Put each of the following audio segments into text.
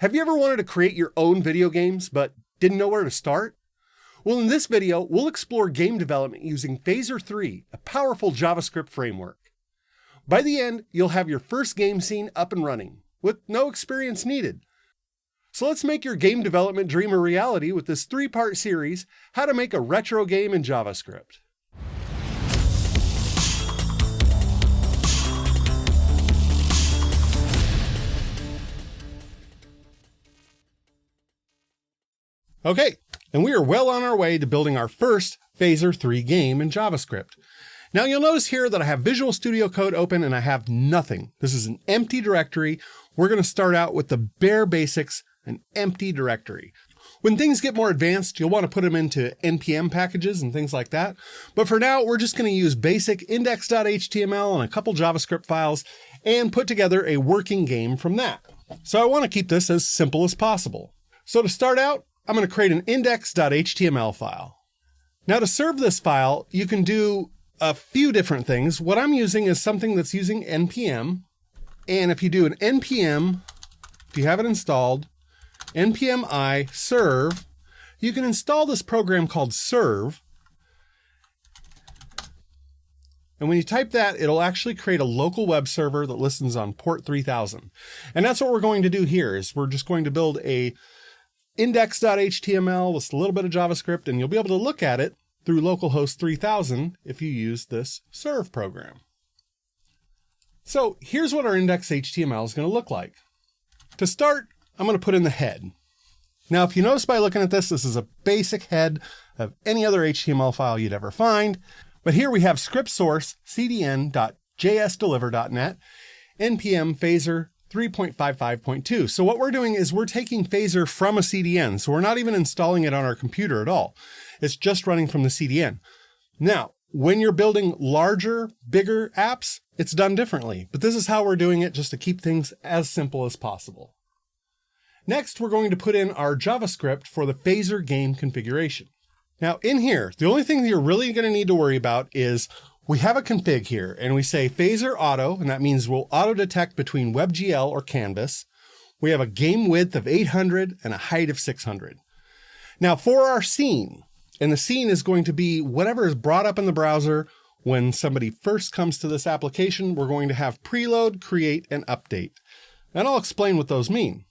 Have you ever wanted to create your own video games but didn't know where to start? Well, in this video, we'll explore game development using Phaser 3, a powerful JavaScript framework. By the end, you'll have your first game scene up and running, with no experience needed. So let's make your game development dream a reality with this 3-part series, How to Make a Retro Game in JavaScript. Okay, and we are well on our way to building our first Phaser 3 game in JavaScript. Now you'll notice here that I have Visual Studio Code open and I have nothing. This is an empty directory. We're going to start out with the bare basics, an empty directory. When things get more advanced, you'll want to put them into NPM packages and things like that. But for now, we're just going to use basic index.html and a couple JavaScript files and put together a working game from that. So I want to keep this as simple as possible. So to start out, I'm going to create an index.html file. Now to serve this file, you can do a few different things. What I'm using is something that's using NPM. And if you do an NPM, if you have it installed, npm I serve, you can install this program called serve. And when you type that, it'll actually create a local web server that listens on port 3000. And that's what we're going to do here is we're just going to build a index.html with a little bit of JavaScript, and you'll be able to look at it through localhost 3000 if you use this serve program. So here's what our index.html is going to look like. To start, I'm going to put in the head. Now, if you notice by looking at this, this is a basic head of any other HTML file you'd ever find. But here we have script source cdn.jsdeliver.net npm phaser 3.55.2. So what we're doing is we're taking Phaser from a CDN. So we're not even installing it on our computer at all. It's just running from the CDN. Now, when you're building larger, bigger apps, it's done differently. But this is how we're doing it just to keep things as simple as possible. Next, we're going to put in our JavaScript for the Phaser game configuration. Now in here, the only thing that you're really going to need to worry about is we have a config here and we say Phaser auto, and that means we'll auto detect between WebGL or Canvas. We have a game width of 800 and a height of 600. Now for our scene, and the scene is going to be whatever is brought up in the browser when somebody first comes to this application, we're going to have preload, create, and update. And I'll explain what those mean.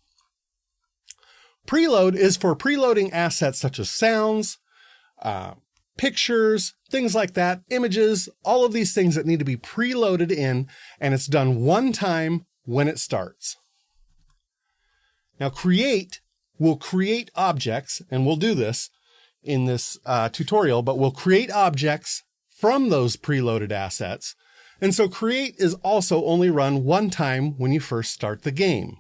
Preload is for preloading assets such as sounds, pictures, things like that, images, all of these things that need to be preloaded in, and it's done one time when it starts. Now create will create objects, and we'll do this in this tutorial, but we'll create objects from those preloaded assets. And so create is also only run one time when you first start the game.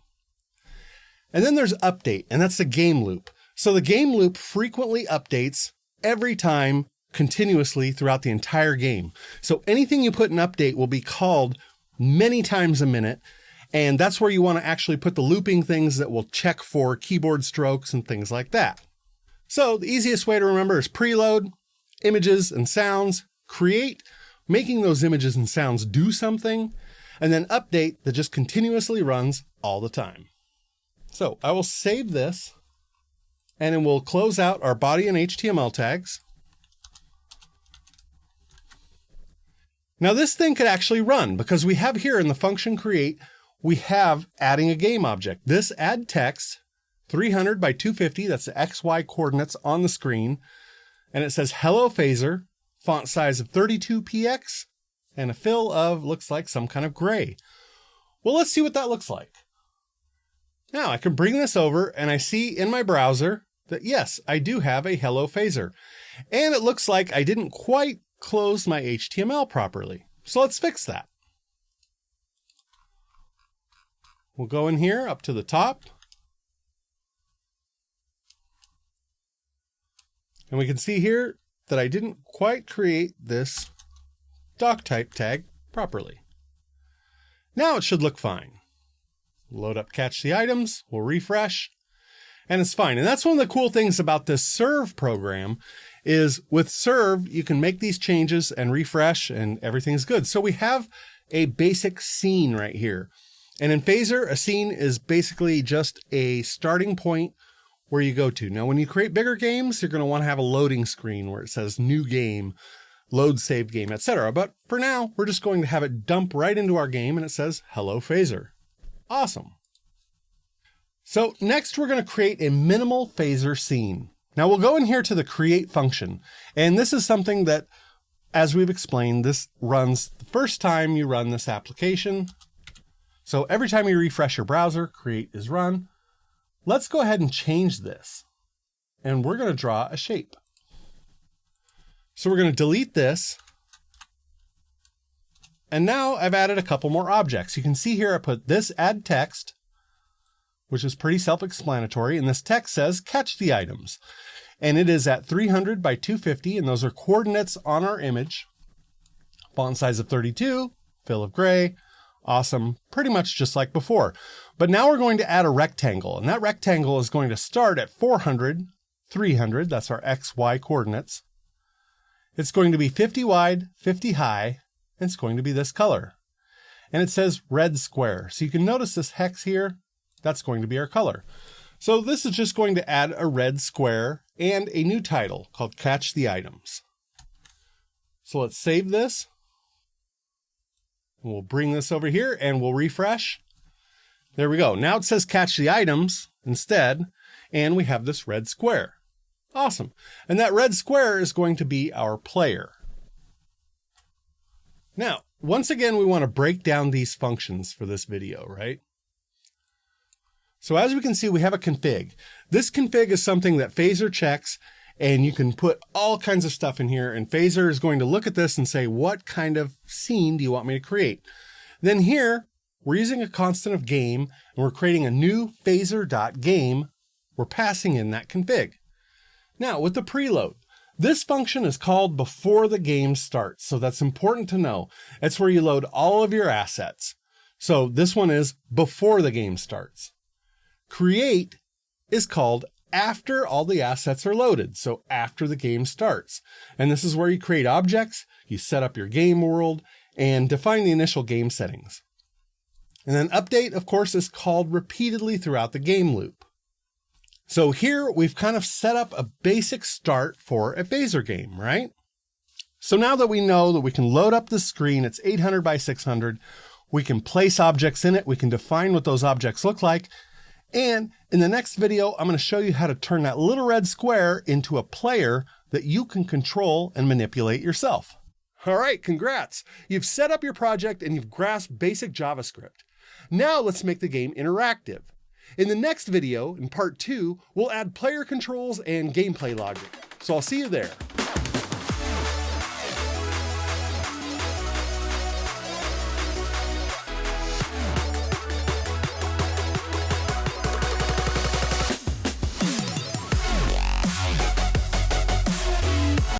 And then there's update, and that's the game loop. So the game loop frequently updates every time continuously throughout the entire game. So anything you put in update will be called many times a minute. And that's where you want to actually put the looping things that will check for keyboard strokes and things like that. So the easiest way to remember is preload, images and sounds, create, making those images and sounds do something, and then update that just continuously runs all the time. So I will save this, and then we'll close out our body and HTML tags. Now this thing could actually run because we have here in the function create, we have adding a game object. This add text 300 by 250, that's the XY coordinates on the screen. And it says hello Phaser, font size of 32px, and a fill of looks like some kind of gray. Well, let's see what that looks like. Now I can bring this over and I see in my browser that yes, I do have a hello Phaser. And it looks like I didn't quite close my HTML properly. So let's fix that. We'll go in here up to the top. And we can see here that I didn't quite create this doc type tag properly. Now it should look fine. Load up, catch the items, we'll refresh, and it's fine. And that's one of the cool things about this serve program is with serve, you can make these changes and refresh and everything's good. So we have a basic scene right here. And in Phaser, a scene is basically just a starting point where you go to. Now, when you create bigger games, you're going to want to have a loading screen where it says new game, load saved game, etc. But for now, we're just going to have it dump right into our game and it says, hello Phaser. Awesome. So next we're going to create a minimal Phaser scene. Now we'll go in here to the create function. And this is something that, as we've explained, this runs the first time you run this application. So every time you refresh your browser, create is run. Let's go ahead and change this. And we're going to draw a shape. So we're going to delete this. And now I've added a couple more objects. You can see here I put this add text, which is pretty self-explanatory. And this text says catch the items. And it is at 300 by 250. And those are coordinates on our image. Font size of 32, fill of gray. Awesome. Pretty much just like before. But now we're going to add a rectangle. And that rectangle is going to start at 400, 300. That's our X, Y coordinates. It's going to be 50 wide, 50 high. And it's going to be this color. And it says red square. So you can notice this hex here. That's going to be our color. So this is just going to add a red square and a new title called Catch the Items. So let's save this. We'll bring this over here and we'll refresh. There we go. Now it says Catch the Items instead, and we have this red square. Awesome. And that red square is going to be our player. Now, once again, we want to break down these functions for this video, right? So as we can see, we have a config. This config is something that Phaser checks, and you can put all kinds of stuff in here, and Phaser is going to look at this and say, what kind of scene do you want me to create? Then here, we're using a constant of game, and we're creating a new phaser.game. We're passing in that config. Now, with the preload, this function is called before the game starts, so that's important to know. That's where you load all of your assets. So this one is before the game starts. Create is called after all the assets are loaded, so after the game starts. And this is where you create objects, you set up your game world, and define the initial game settings. And then update, of course, is called repeatedly throughout the game loop. So here we've kind of set up a basic start for a Phaser game, right? So now that we know that we can load up the screen, it's 800 by 600, we can place objects in it, we can define what those objects look like, and in the next video, I'm going to show you how to turn that little red square into a player that you can control and manipulate yourself. All right, congrats. You've set up your project and you've grasped basic JavaScript. Now let's make the game interactive. In the next video, in part 2, we'll add player controls and gameplay logic. So I'll see you there.